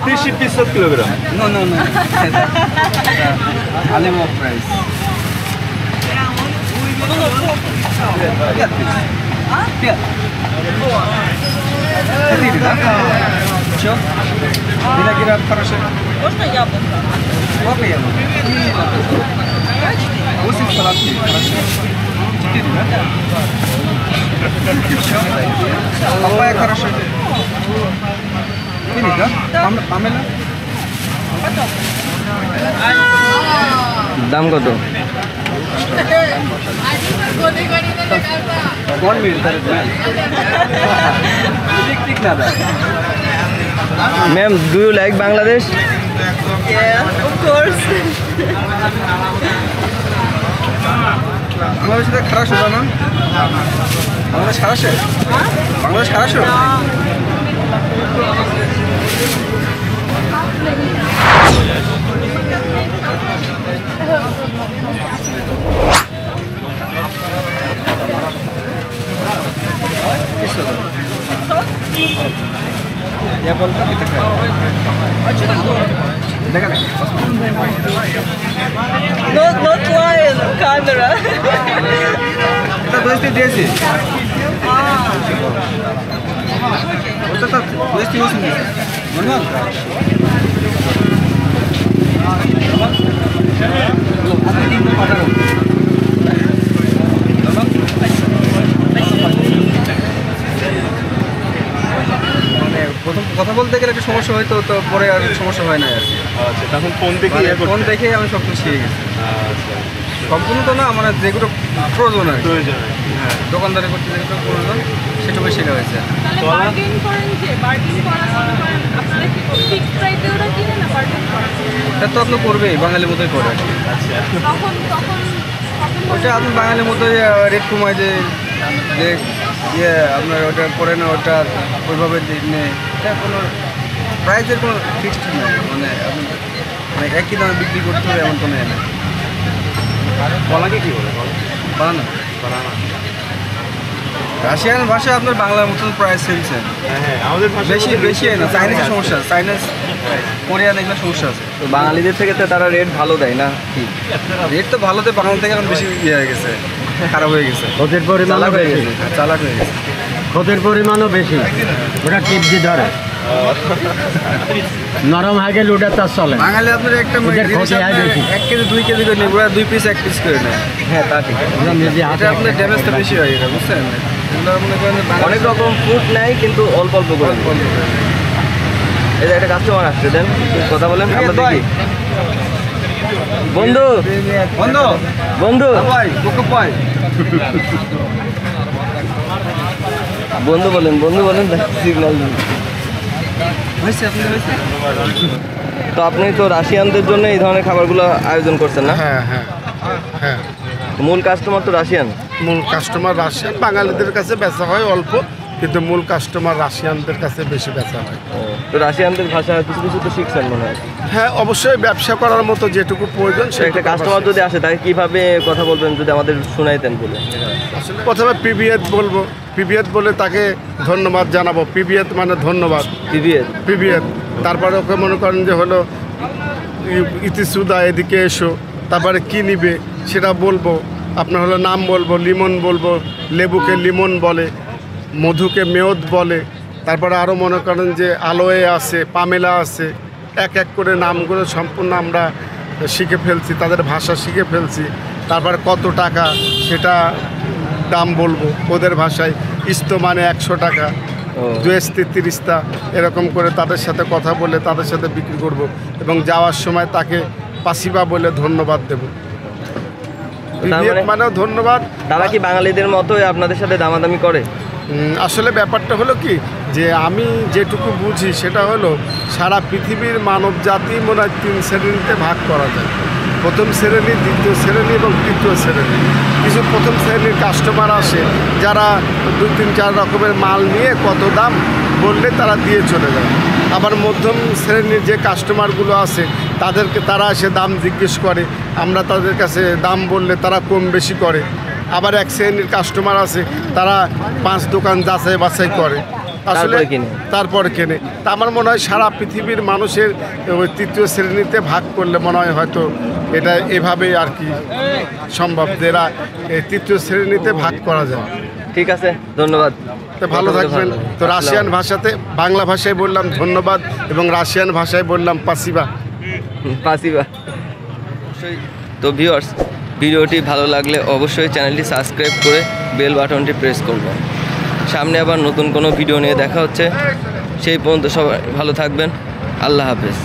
300 kilogram. No. Animal price. Все? Виноград хороший. Можно яблоко? Сколько яблок? 8 сладких. Хорошо. 4, да? Все. Папайя хорошая. Или, да? Памела? Потом. দাম কত? 1 minute. Tik nada. Ma'am, do you like Bangladesh? Yeah, of course. Bangladesh хорошо, да, না? Bangladesh хорошо? Bangladesh хорошо? Я болтал и такая. А что такое? Догадайся. Not lying, камера. Это 210. Вот это 280. Нормально? প্রথম কথা বলতে গেলে একটা সমস্যা হয়তো তো পরে আর সমস্যা হয় না আর কি। আচ্ছা, তখন ফোন দেখে ফোন দেখে আমি সব কিছু শিখে গেছি। আচ্ছা, সম্পূর্ণ তো না, মানে যেগুলো প্রয়োজন আর কি। প্রয়োজন। হ্যাঁ, দোকানদারি করতে যেগুলো প্রয়োজন সেটুকু শেখা হয়েছে। তাহলে বার্গেন করেন যে বার্গেন করা মনে করেন আপনারা কি ফিক্সড প্রাইসে ওরা কিনে না বার্গেন করেন? এটা তো আপনি করবেই, বাঙালির মতোই করে আর কি। আচ্ছা, তখন ওটা আপনি বাঙালির মতোই রেট কমায় যে ইয়ে আপনার ওটা করে না, ওটা ওইভাবে নেই। এটা কোনো প্রাইসের কোনো ফিক্সড নেই, মানে আপনি মানে একই দামে বিক্রি করতে হবে এমন কোনো নেই। কলাকে কি বলে? বানানো বানানা। রাশিয়ান ভাষা আপনার বাংলার মতন প্রাইস চলছে। হ্যাঁ, আমাদের ভাষায় বেশি না, চাইনিজের সমস্যা, চাইনিজ কোরিয়ান এগুলো সমস্যা আছে। তো বাঙালিদের থেকে তো তারা রেট ভালো দেয় না কি? রেট তো ভালোতে বাংলা থেকে এখন বেশি ইয়ে হয়ে গেছে, খারাপ হয়ে গেছে, ওদের পরিমাণও চালাক হয়ে বেশি, গেছে, চালাক হয়ে গেছে। ওদের পরিমাণও বেশি। ওরা টিপ দিয়ে ধরে, নরম হয়ে গেলে ওটা তার চলে না। বাঙালি আপনার একটা ওদের ক্ষতি হয় বেশি। 1 কেজি 2 কেজি করে নেবে, 2 পিস 1 পিস করে নেয়। হ্যাঁ, তা ঠিক। ওরা নিজে হাতে এটা আপনার ড্যামেজটা বেশি হয়, এটা বুঝছেন? এগুলো মনে করেন অনেক রকম ফুড নেয় কিন্তু অল্প অল্প করে। এই যে একটা কাস্টমার আসছে, দেন কথা বলেন, আমরা দেখি। বন্ধু বন্ধু বন্ধু ভাই বুকু ভাই বন্ধু বলেন সিগন্যাল দিন। হয়েছে আপনি হয়েছে। তো আপনি তো রাশিয়ানদের জন্য এই ধরনের খাবারগুলো আয়োজন করছেন না? হ্যাঁ, মূল কাস্টমার তো রাশিয়ান। মূল কাস্টমার রাশিয়ান, বাঙালিদের কাছে বেচা হয় অল্প, কিন্তু মূল কাস্টমার রাশিয়ানদের কাছে বেশি বেচা হয়। তো রাশিয়ানদের ভাষা কিছু কিছু তো শিখছেন মনে হয়। হ্যাঁ, অবশ্যই ব্যবসা করার মতো যেটুকু প্রয়োজন তো একটা কাস্টমার যদি আসে তাকে কিভাবে কথা বলবেন যদি আমাদের শোনাইতেন বলে। প্রথমে পিবিএত বলবো, পিবিএত বলে তাকে ধন্যবাদ জানাবো। পিবিএত মানে ধন্যবাদ, পিবিএত। তারপরে ওকে মনে করেন যে হলো ইতিসুদা, এদিকে এসো, তারপরে কি নিবে সেটা বলবো। আপনার হলো নাম বলবো, লিমন বলবো, লেবুকে লিমন বলে, মধুকে মেয়দ বলে। তারপরে আরও মনে করেন যে আলোয়ে আছে, পামেলা আছে, এক এক করে নামগুলো সম্পূর্ণ আমরা শিখে ফেলছি, তাদের ভাষা শিখে ফেলছি। তারপরে কত টাকা সেটা দাম বলবো ওদের ভাষায়। ইস্তো মানে 100 টাকা, 230 এরকম করে তাদের সাথে কথা বলে তাদের সাথে বিক্রি করব এবং যাওয়ার সময় তাকে পাসিবা বলে ধন্যবাদ দেব। মানেও ধন্যবাদ। তারা কি বাঙালিদের মতোই আপনাদের সাথে দামাদামি করে? আসলে ব্যাপারটা হলো কি, যে আমি যেটুকু বুঝি সেটা হলো সারা পৃথিবীর মানব জাতি মনে হয় 3 শ্রেণীতে ভাগ করা যায়। প্রথম শ্রেণী, দ্বিতীয় শ্রেণী এবং তৃতীয় শ্রেণী। কিছু প্রথম শ্রেণীর কাস্টমার আসে যারা 2-3-4 রকমের মাল নিয়ে কত দাম বললে তারা দিয়ে চলে যায়। আবার মধ্যম শ্রেণীর যে কাস্টমারগুলো আছে তারা এসে দাম জিজ্ঞেস করে, আমরা তাদের কাছে দাম বললে তারা কম বেশি করে। আবার এক শ্রেণীর কাস্টমার আছে তারা 5 দোকান যাচাই বাছাই করে, আসলে তারপরে কিনে। তারপরে কেনে। তা আমার মনে হয় সারা পৃথিবীর মানুষের ওই তৃতীয় শ্রেণীতে ভাগ করলে মনে হয় হয়তো এটা এভাবেই আর কি সম্ভব, যে এরা এই তৃতীয় শ্রেণীতে ভাগ করা যায়। ঠিক আছে, ধন্যবাদ। তো ভালো থাকবেন। তো রাশিয়ান ভাষাতে, বাংলা ভাষায় বললাম ধন্যবাদ এবং রাশিয়ান ভাষায় বললাম পাসিবা। পাসিবা। তো ভিউয়ার্স, ভিডিওটি ভালো লাগলে অবশ্যই চ্যানেলটি সাবস্ক্রাইব করে বেল বাটনটি প্রেস করবেন। সামনে আবার নতুন কোনো ভিডিও নিয়ে দেখা হচ্ছে, সেই পর্যন্ত সবাই ভালো থাকবেন। আল্লাহ হাফেজ।